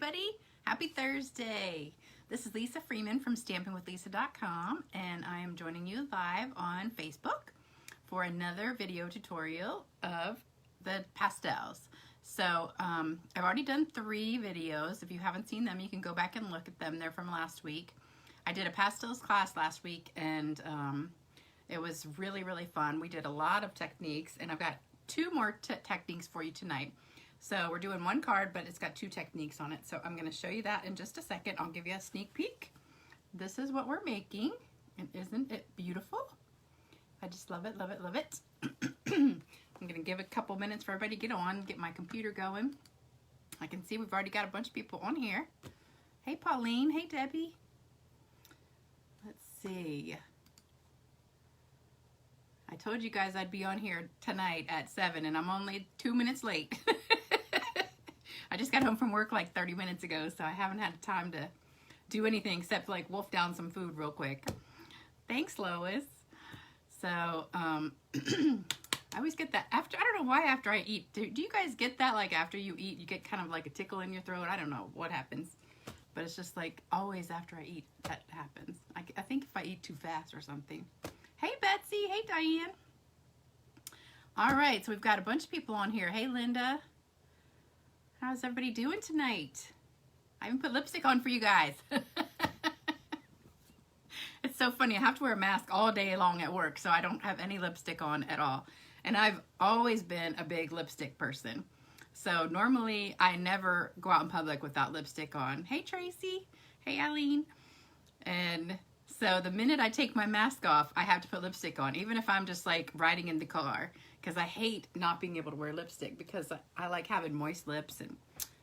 everybody. Happy Thursday. This is Lisa Freeman from stampingwithlisa.com, and I am joining you live on Facebook for another video tutorial of the pastels. So I've already done 3 videos. If you haven't seen them, you can go back and look at them. They're from last week. I did a pastels class last week, and it was really, really fun. We did a lot of techniques, and I've got 2 more techniques for you tonight. So we're doing 1 card, but it's got 2 techniques on it. So I'm going to show you that in just a second. I'll give you a sneak peek. This is what we're making, and isn't it beautiful? I just love it, love it, love it. I'm going to give a couple minutes for everybody to get on, get my computer going. I can see we've already got a bunch of people on here. Hey, Pauline. Hey, Debbie. Let's see. I told you guys I'd be on here tonight at 7, and I'm only 2 minutes late. I just got home from work like 30 minutes ago, so I haven't had time to do anything except like wolf down some food real quick. Thanks, Lois. So, I always get that after, I don't know why after I eat. Do you guys get that, like after you eat, you get kind of like a tickle in your throat? I don't know what happens, but it's just like always after I eat that happens. I think if I eat too fast or something. Hey, Betsy. Hey, Diane. All right, so we've got a bunch of people on here. Hey, Linda. How's everybody doing tonight? I haven't put lipstick on for you guys. It's so funny. I have to wear a mask all day long at work, so I don't have any lipstick on at all. And I've always been a big lipstick person. So normally I never go out in public without lipstick on. Hey, Tracy. Hey, Eileen. And so the minute I take my mask off, I have to put lipstick on, even if I'm just like riding in the car, because I hate not being able to wear lipstick because I like having moist lips and,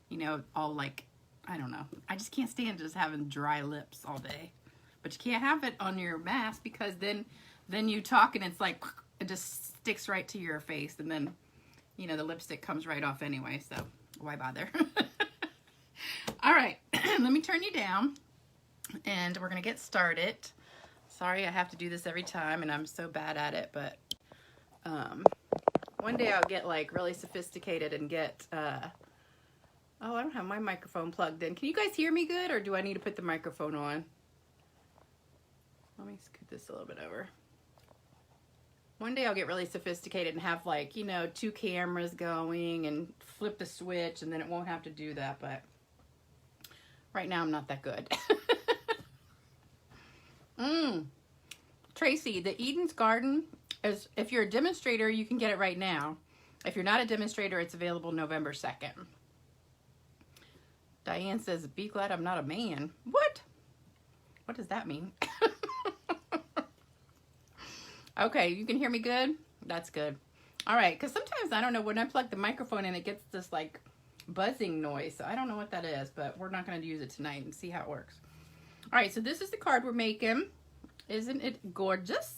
you know, all like, I don't know. I just can't stand just having dry lips all day. But you can't have it on your mask because then you talk and it's like, it just sticks right to your face, and then, you know, the lipstick comes right off anyway, so why bother? All right, let me turn you down. And we're going to get started. Sorry I have to do this every time, and I'm so bad at it, but one day I'll get like really sophisticated and get, oh, I don't have my microphone plugged in. Can you guys hear me good, or do I need to put the microphone on? Let me scoot this a little bit over. One day I'll get really sophisticated and have like, you know, 2 cameras going and flip the switch, and then it won't have to do that, but right now I'm not that good. Tracy, the Eden's Garden is, if you're a demonstrator, you can get it right now. If you're not a demonstrator, it's available November 2nd. Diane says, be glad I'm not a man. What? What does that mean? Okay, you can hear me good? That's good. All right, because sometimes I don't know, when I plug the microphone in, it gets this like buzzing noise. So I don't know what that is, but we're not going to use it tonight and see how it works. All right, so this is the card we're making. Isn't it gorgeous?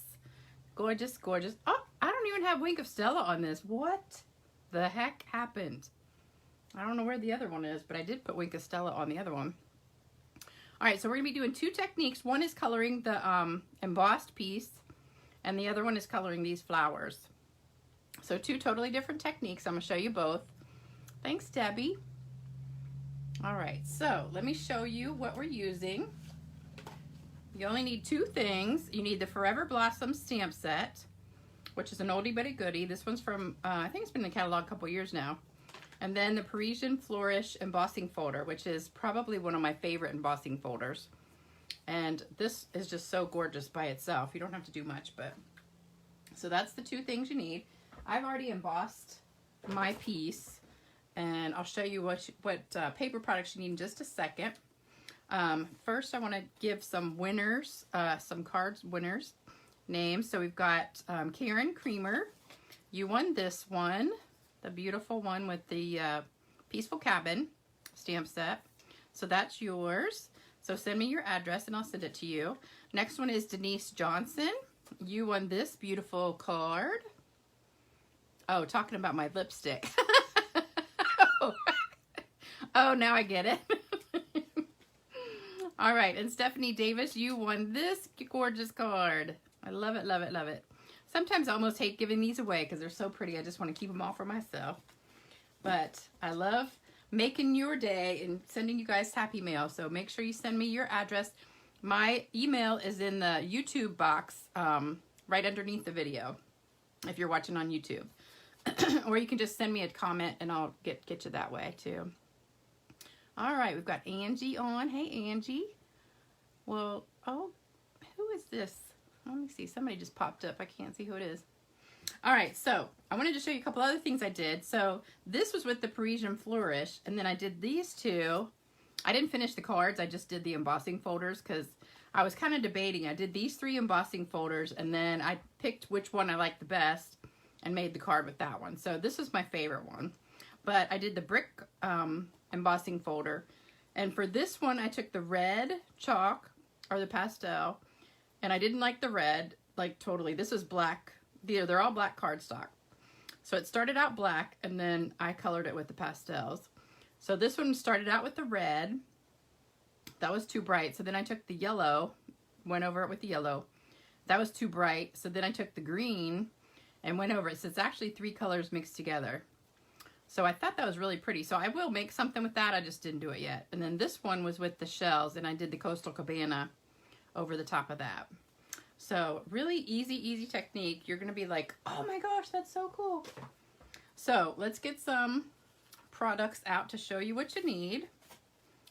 Gorgeous, gorgeous. Oh, I don't even have Wink of Stella on this. What the heck happened? I don't know where the other one is, but I did put Wink of Stella on the other one. All right, so we're going to be doing 2 techniques. One is coloring the embossed piece, and the other one is coloring these flowers. So 2 totally different techniques. I'm going to show you both. Thanks, Debbie. All right, so let me show you what we're using. You only need 2 things. You need the Forever Blossom stamp set, which is an oldie but a goodie. This one's from, I think it's been in the catalog a couple years now. And then the Parisian Flourish embossing folder, which is probably one of my favorite embossing folders. And this is just so gorgeous by itself. You don't have to do much, but so that's the 2 things you need. I've already embossed my piece, and I'll show you what paper products you need in just a second. First, I want to give some winners, some cards winners names. So we've got Karen Creamer. You won this one, the beautiful one with the Peaceful Cabin stamp set. So that's yours. So send me your address and I'll send it to you. Next one is Denise Johnson. You won this beautiful card. Oh, talking about my lipstick. Oh, now I get it. All right, and Stephanie Davis, you won this gorgeous card. I love it, love it, love it. Sometimes I almost hate giving these away because they're so pretty. I just want to keep them all for myself. But I love making your day and sending you guys happy mail. So make sure you send me your address. My email is in the YouTube box right underneath the video if you're watching on YouTube. Or you can just send me a comment and I'll get you that way too. All right, we've got Angie on. Hey, Angie. Well, oh, who is this? Let me see. Somebody just popped up. I can't see who it is. All right, so I wanted to show you a couple other things I did. So this was with the Parisian Flourish, and then I did these two. I didn't finish the cards. I just did the embossing folders because I was kind of debating. I did these 3 embossing folders, and then I picked which one I liked the best and made the card with that one. So this was my favorite one. But I did the brick embossing folder. And for this one, I took the red chalk, or the pastel, and I didn't like the red, like totally. This is black. They're all black cardstock. So it started out black, and then I colored it with the pastels. So this one started out with the red. That was too bright. So then I took the yellow, went over it with the yellow. That was too bright. So then I took the green and went over it. So it's actually 3 colors mixed together. So I thought that was really pretty. So I will make something with that. I just didn't do it yet. And then this one was with the shells, and I did the Coastal Cabana over the top of that. So really easy technique. You're going to be like, oh my gosh, that's so cool. So let's get some products out to show you what you need.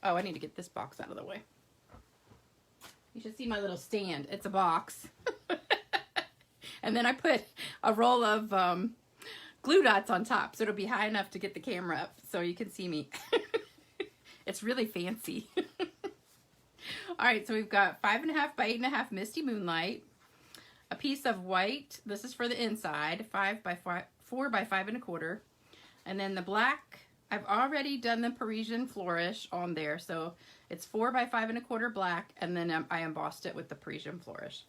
Oh, I need to get this box out of the way. You should see my little stand. It's a box. And then I put a roll of glue dots on top, so it'll be high enough to get the camera up so you can see me. It's really fancy. All right, so we've got 5.5 by 8.5 Misty Moonlight, a piece of white, this is for the inside, 4 by 5.25, and then the black, I've already done the Parisian Flourish on there, so it's 4 by 5.25 black, and then I embossed it with the Parisian Flourish.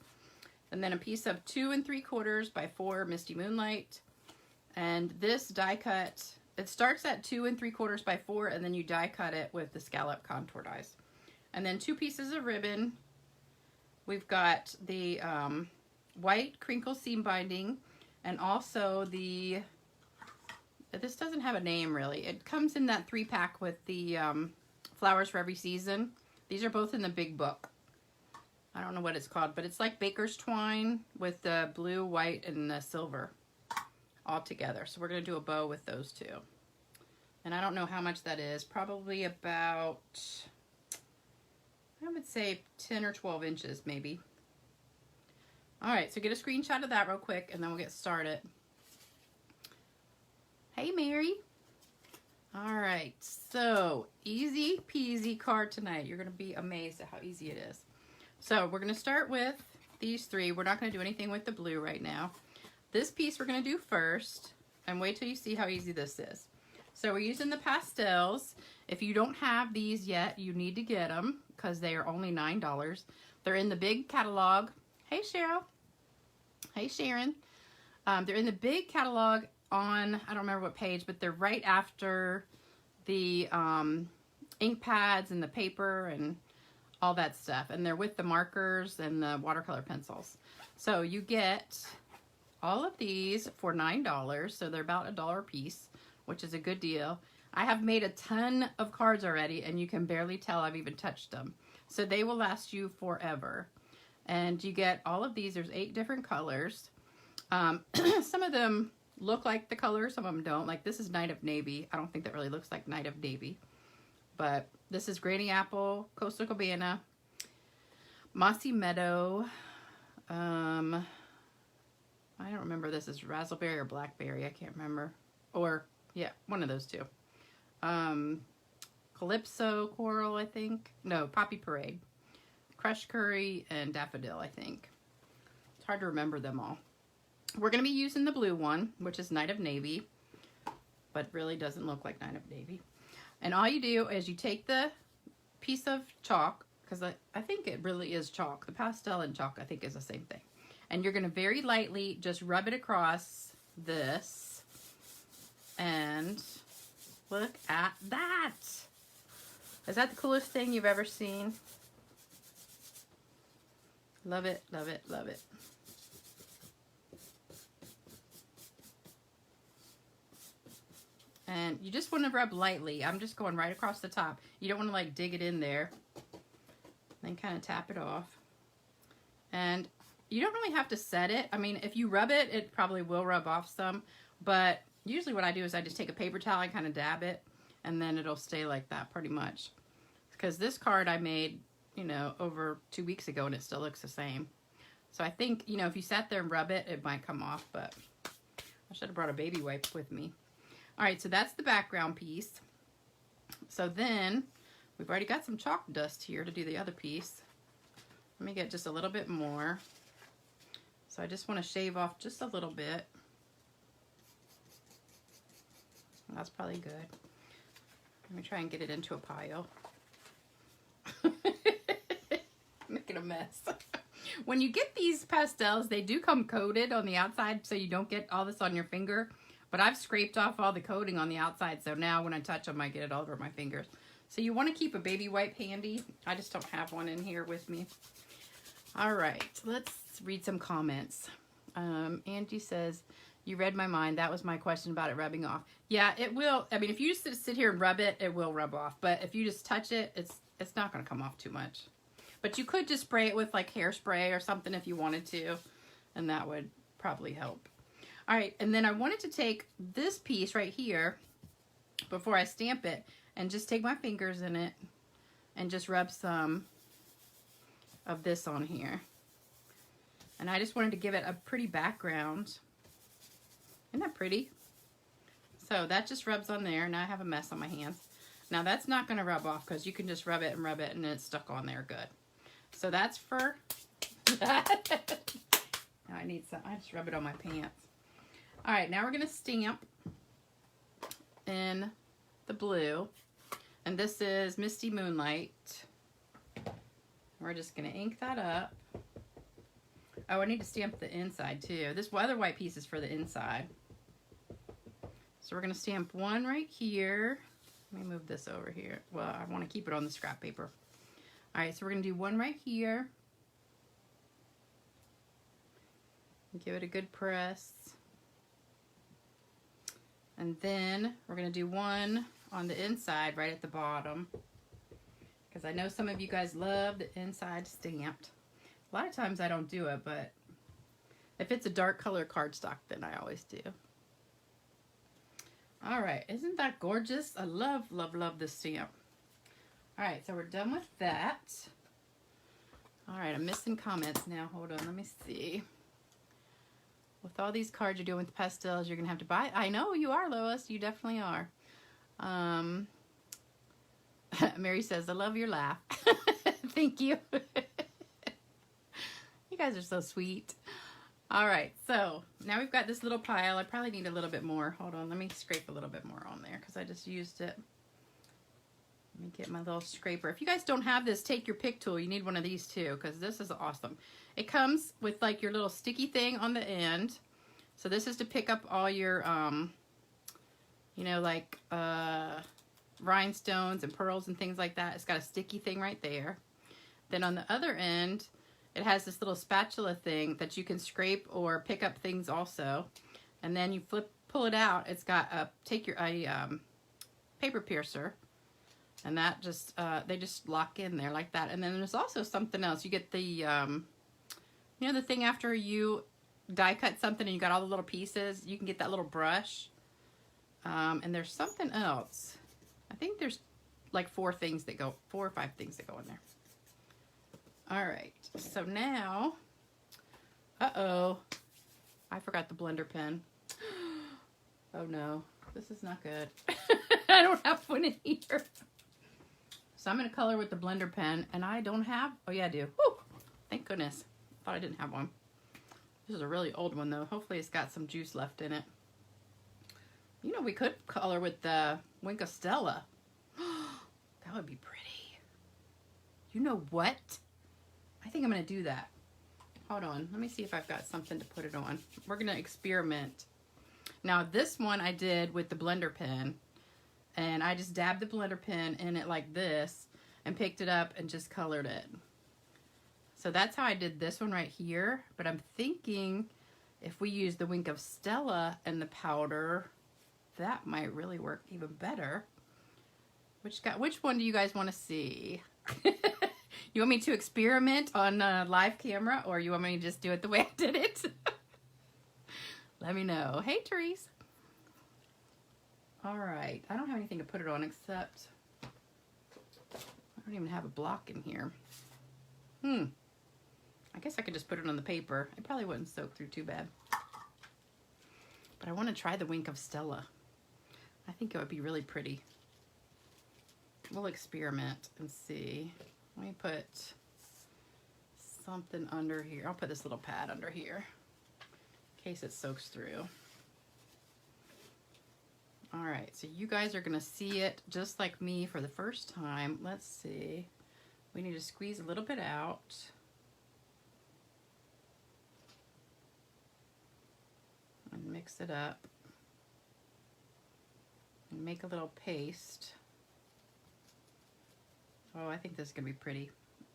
And then a piece of 2 3/4 by 4 Misty Moonlight, and this die cut, it starts at 2 3/4 by 4, and then you die cut it with the scallop contour dies. And then 2 pieces of ribbon. We've got the white crinkle seam binding, and also the, this doesn't have a name really. It comes in that 3-pack with the Flowers for Every Season. These are both in the big book. I don't know what it's called, but it's like baker's twine with the blue, white, and the silver all together. So we're going to do a bow with those 2. And I don't know how much that is. Probably about, I would say 10 or 12 inches maybe. All right, so get a screenshot of that real quick and then we'll get started. Hey, Mary. All right, so easy peasy card tonight. You're gonna be amazed at how easy it is. So we're gonna start with these 3. We're not gonna do anything with the blue right now. This piece we're gonna do first, and wait till you see how easy this is. So we're using the pastels. If you don't have these yet, you need to get them because they are only $9. They're in the big catalog. Hey, Cheryl. Hey, Sharon. They're in the big catalog on, I don't remember what page, but they're right after the ink pads and the paper and all that stuff. And they're with the markers and the watercolor pencils. So you get all of these for $9. So they're about $1 a piece, which is a good deal. I have made a ton of cards already, and you can barely tell I've even touched them. So they will last you forever. And you get all of these. There's 8 different colors. Some of them look like the color, some of them don't. Like this is Night of Navy. I don't think that really looks like Night of Navy. But this is Granny Apple, Coastal Cabana, Mossy Meadow. I don't remember this is raspberry or blackberry. I can't remember. Or, yeah, one of those 2. Calypso Coral, I think. No, Poppy Parade. Crushed Curry and Daffodil, I think. It's hard to remember them all. We're going to be using the blue one, which is Night of Navy, but really doesn't look like Night of Navy. And all you do is you take the piece of chalk, because I think it really is chalk. The pastel and chalk, I think, is the same thing. And you're going to very lightly just rub it across this. And look at that. Is that the coolest thing you've ever seen? Love it, love it, love it. And you just want to rub lightly. I'm just going right across the top. You don't want to like dig it in there. Then kind of tap it off. And you don't really have to set it. I mean, if you rub it, it probably will rub off some. But usually what I do is I just take a paper towel and kind of dab it. And then it'll stay like that pretty much. Because this card I made, you know, over 2 weeks ago and it still looks the same. So I think, you know, if you sat there and rub it, it might come off. But I should have brought a baby wipe with me. All right, so that's the background piece. So then, we've already got some chalk dust here to do the other piece. Let me get just a little bit more. So I just want to shave off just a little bit. That's probably good. Let me try and get it into a pile. Making a mess. When you get these pastels, they do come coated on the outside so you don't get all this on your finger. But I've scraped off all the coating on the outside, so now when I touch them, I get it all over my fingers. So you want to keep a baby wipe handy. I just don't have one in here with me. All right, let's read some comments. Angie says, you read my mind. That was my question about it rubbing off. Yeah, it will. I mean, if you just sit here and rub it, it will rub off. But if you just touch it, it's not going to come off too much. But you could just spray it with like hairspray or something if you wanted to, and that would probably help. All right, and then I wanted to take this piece right here before I stamp it and just take my fingers in it and just rub some of this on here. And I just wanted to give it a pretty background. Isn't that pretty? So that just rubs on there. Now I have a mess on my hands. Now that's not going to rub off because you can just rub it and it's stuck on there good. So that's for that. I need some. I just rub it on my pants. All right, now we're going to stamp in the blue. And this is Misty Moonlight. We're just going to ink that up. Oh, I need to stamp the inside too. This other white piece is for the inside. So we're going to stamp one right here. Let me move this over here. Well, I want to keep it on the scrap paper. All right, so we're going to do one right here. Give it a good press. And then we're going to do one on the inside right at the bottom. Because I know some of you guys love the inside stamped. A lot of times I don't do it, but if it's a dark color cardstock, then I always do. All right, isn't that gorgeous? I love, love, love this stamp. All right, so we're done with that. All right, I'm missing comments now. Hold on, let me see. With all these cards you're doing with pastels, you're going to have to buy. I know you are, Lois. You definitely are. Mary says, I love your laugh. Thank you. You guys are so sweet. All right, so now we've got this little pile. I probably need a little bit more. Hold on, let me scrape a little bit more on there because I just used it. Let me get my little scraper. If you guys don't have this, take your pick tool. You need one of these too because this is awesome. It comes with like your little sticky thing on the end. So this is to pick up all your, you know, like rhinestones and pearls and things like that. It's got a sticky thing right there. Then on the other end, it has this little spatula thing that you can scrape or pick up things also. And then you pull it out. It's got a, paper piercer. And that just, they just lock in there like that. And then there's also something else. You get the, you know, the thing after you die cut something and you got all the little pieces. You can get that little brush. And there's something else. I think there's like 4 or 5 things that go in there. All right. So now, uh-oh. I forgot the blender pen. Oh no, this is not good. I don't have one in here. So I'm going to color with the blender pen, and I don't have, oh yeah, I do. Woo! Thank goodness. Thought I didn't have one. This is a really old one though. Hopefully it's got some juice left in it. You know, we could color with the Wink of Stella. That would be pretty. You know what? I think I'm going to do that. Hold on. Let me see if I've got something to put it on. We're going to experiment. Now, this one I did with the blender pen. And I just dabbed the blender pen in it like this and picked it up and just colored it. So that's how I did this one right here. But I'm thinking if we use the Wink of Stella and the powder, that might really work even better. Which one do you guys want to see? You want me to experiment on live camera, or you want me to just do it the way I did it? Let me know. Hey, Therese. All right. I don't have anything to put it on except I don't even have a block in here. I guess I could just put it on the paper. It probably wouldn't soak through too bad. But I want to try the Wink of Stella. I think it would be really pretty. We'll experiment and see. Let me put something under here. I'll put this little pad under here in case it soaks through. All right, so you guys are gonna see it just like me for the first time. Let's see. We need to squeeze a little bit out. And mix it up. And make a little paste. Oh, I think this is gonna be pretty.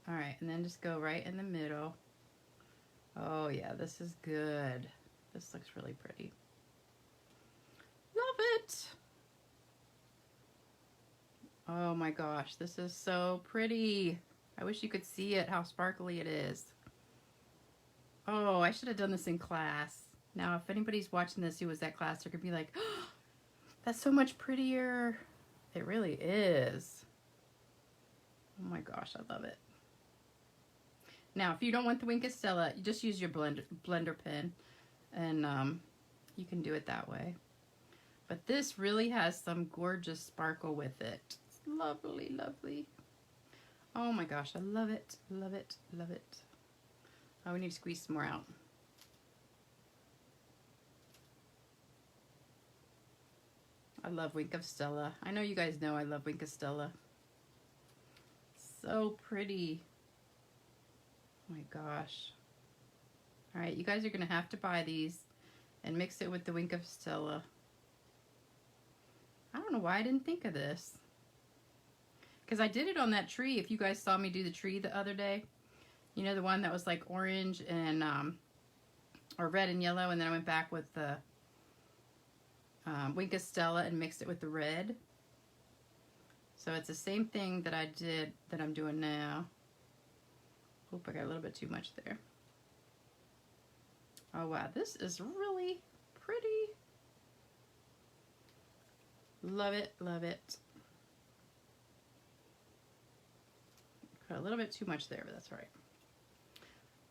All right, and then just go right in the middle. Oh yeah, this is good. This looks really pretty. Love it. Oh my gosh, this is so pretty. I wish you could see it, how sparkly it is. Oh, I should have done this in class. Now, if anybody's watching this who was at class, they're gonna be like, oh, that's so much prettier. It really is. Oh my gosh, I love it. Now, if you don't want the Wink of Stella, you just use your blender pen, and you can do it that way. But this really has some gorgeous sparkle with it. It's lovely, lovely. Oh my gosh, I love it, love it, love it. Oh, we need to squeeze some more out. I love Wink of Stella. I know you guys know I love Wink of Stella. So pretty. Oh my gosh. All right, you guys are gonna have to buy these and mix it with the Wink of Stella. I don't know why I didn't think of this. Because I did it on that tree. If you guys saw me do the tree the other day. You know, the one that was like orange and, or red and yellow. And then I went back with the Wink of Stella and mixed it with the red. So it's the same thing that I did that I'm doing now. Oop, I got a little bit too much there. Oh wow, this is really pretty. Love it, love it. Put a little bit too much there, but that's all right.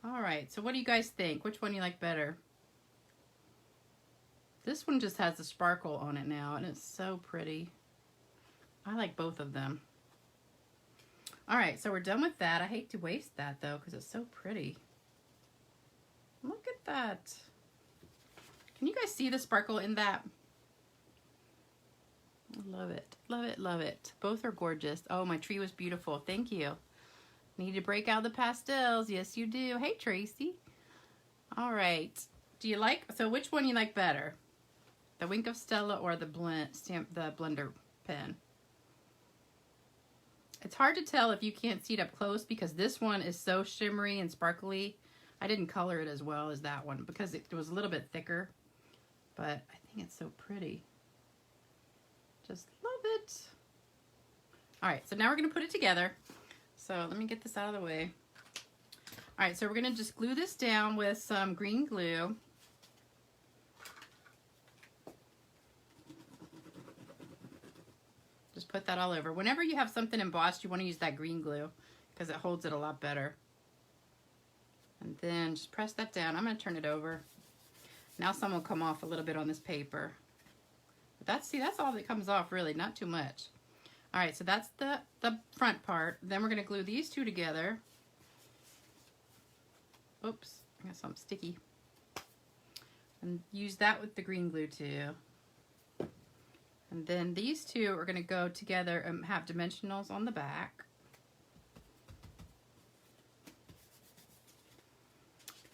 All right, so what do you guys think? Which one do you like better? This one just has the sparkle on it now, and it's so pretty. I like both of them. All right, so we're done with that. I hate to waste that, though, because it's so pretty. Look at that. Can you guys see the sparkle in that? Love it, love it, love it. Both are gorgeous. Oh, my tree was beautiful. Thank you. Need to break out the pastels. Yes, you do. Hey, Tracy. All right. Do you like, so which one you like better? The Wink of Stella or the blender pen? It's hard to tell if you can't see it up close because this one is so shimmery and sparkly. I didn't color it as well as that one because it was a little bit thicker, but I think it's so pretty. Just love it. All right, so now we're gonna put it together. So let me get this out of the way. All right, so we're gonna just glue this down with some green glue. Just put that all over. Whenever you have something embossed, you want to use that green glue because it holds it a lot better. And then just press that down. I'm going to turn it over. Now some will come off a little bit on this paper. But that's all that comes off really, not too much. All right, so that's the front part. Then we're going to glue these two together. Oops, I got something sticky. And use that with the green glue too. And then these two are going to go together and have dimensionals on the back.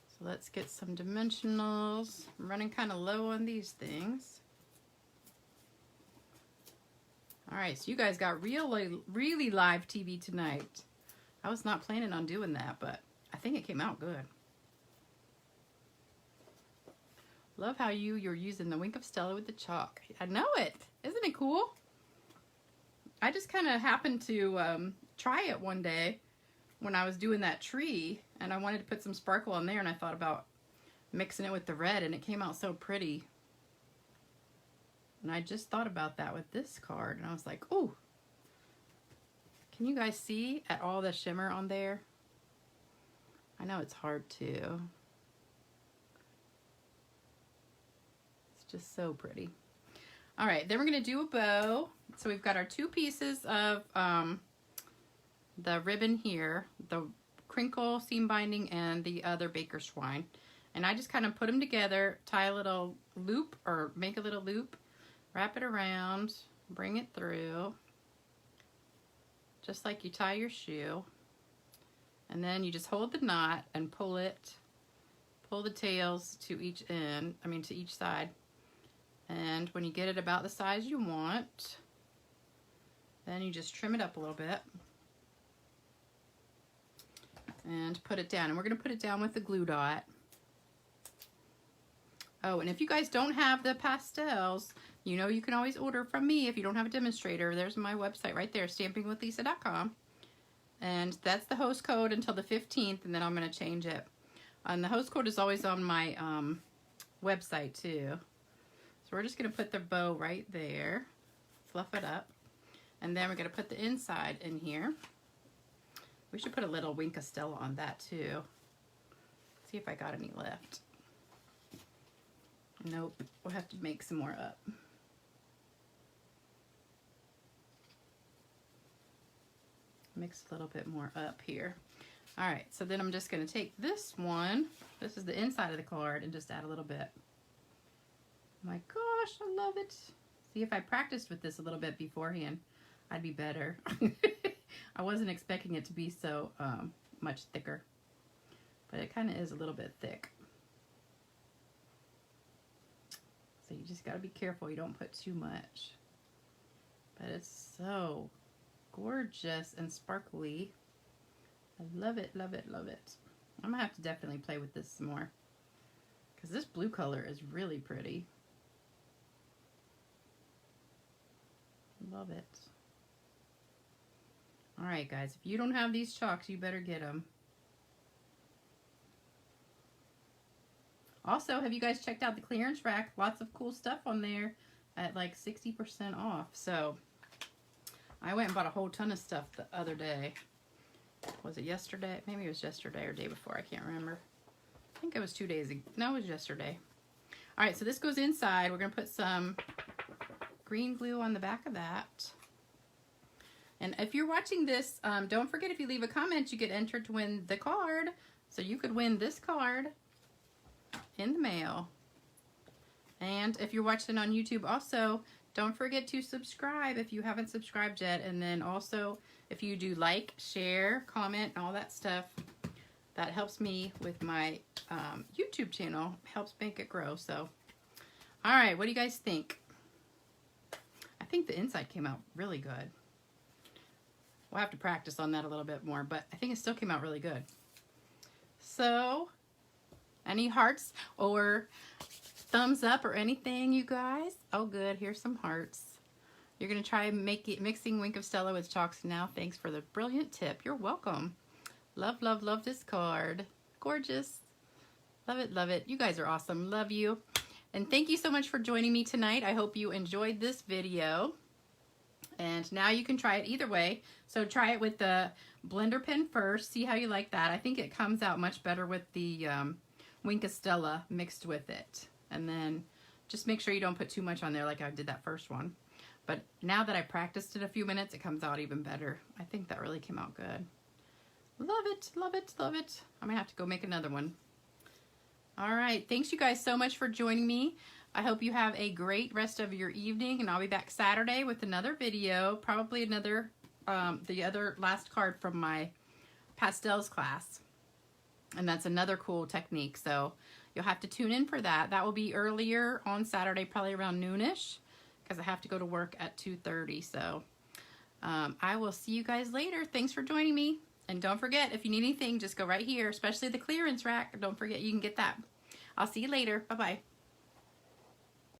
So let's get some dimensionals. I'm running kind of low on these things. All right, so you guys got really live TV tonight. I was not planning on doing that, but I think it came out good. Love how you're using the Wink of Stella with the chalk. I know it. Isn't it cool? I just kind of happened to try it one day when I was doing that tree, and I wanted to put some sparkle on there, and I thought about mixing it with the red, and it came out so pretty. And I just thought about that with this card, and I was like, ooh. Can you guys see at all the shimmer on there? I know it's hard to. It's just so pretty. All right, then we're gonna do a bow. So we've got our 2 pieces of the ribbon here, the crinkle seam binding and the other baker's twine. And I just kind of put them together, tie a little loop or make a little loop, wrap it around, bring it through, just like you tie your shoe. And then you just hold the knot and pull it, pull the tails to each end, to each side. And when you get it about the size you want, then you just trim it up a little bit and put it down. And we're going to put it down with the glue dot. Oh, and if you guys don't have the pastels, you know you can always order from me if you don't have a demonstrator. There's my website right there, stampingwithlisa.com. And that's the host code until the 15th, and then I'm going to change it. And the host code is always on my website too. So we're just going to put the bow right there, fluff it up, and then we're going to put the inside in here. We should put a little Wink of Stella on that too. See if I got any left. Nope, we'll have to make some more up. Mix a little bit more up here. All right, so then I'm just going to take this one. This is the inside of the card, and just add a little bit. My gosh, I love it. See, if I practiced with this a little bit beforehand, I'd be better. I wasn't expecting it to be so much thicker, but it kind of is a little bit thick. So you just got to be careful you don't put too much. But it's so gorgeous and sparkly. I love it, love it, love it. I'm gonna have to definitely play with this some more, because this blue color is really pretty. Love it. All right, guys, if you don't have these chalks, you better get them. Also, have you guys checked out the clearance rack? Lots of cool stuff on there at like 60% off. So I went and bought a whole ton of stuff the other day. Was it yesterday? Maybe it was yesterday or day before. I can't remember. I think it was 2 days ago. No, it was yesterday. All right, so this goes inside. We're going to put some green glue on the back of that. And if you're watching this, don't forget, if you leave a comment, you get entered to win the card. So you could win this card in the mail. And if you're watching on YouTube also, don't forget to subscribe if you haven't subscribed yet. And then also, if you do like, share, comment, all that stuff, that helps me with my YouTube channel, helps make it grow. So, all right, what do you guys think? I think the inside came out really good. We'll have to practice on that a little bit more, but I think it still came out really good. So, any hearts or thumbs up or anything, you guys? Oh, good. Here's some hearts. You're going to try mixing Wink of Stella with chalks now. Thanks for the brilliant tip. You're welcome. Love, love, love this card. Gorgeous. Love it, love it. You guys are awesome. Love you. And thank you so much for joining me tonight. I hope you enjoyed this video. And now you can try it either way. So try it with the blender pen first. See how you like that. I think it comes out much better with the Wink of Stella mixed with it. And then just make sure you don't put too much on there like I did that first one. But now that I practiced it a few minutes, it comes out even better. I think that really came out good. Love it, love it, love it. I'm gonna have to go make another one. All right, thanks you guys so much for joining me. I hope you have a great rest of your evening, and I'll be back Saturday with another video, probably another, the other last card from my pastels class. And that's another cool technique, so you'll have to tune in for that. That will be earlier on Saturday, probably around noonish, because I have to go to work at 2:30. So I will see you guys later. Thanks for joining me. And don't forget, if you need anything, just go right here, especially the clearance rack. Don't forget you can get that. I'll see you later. Bye-bye.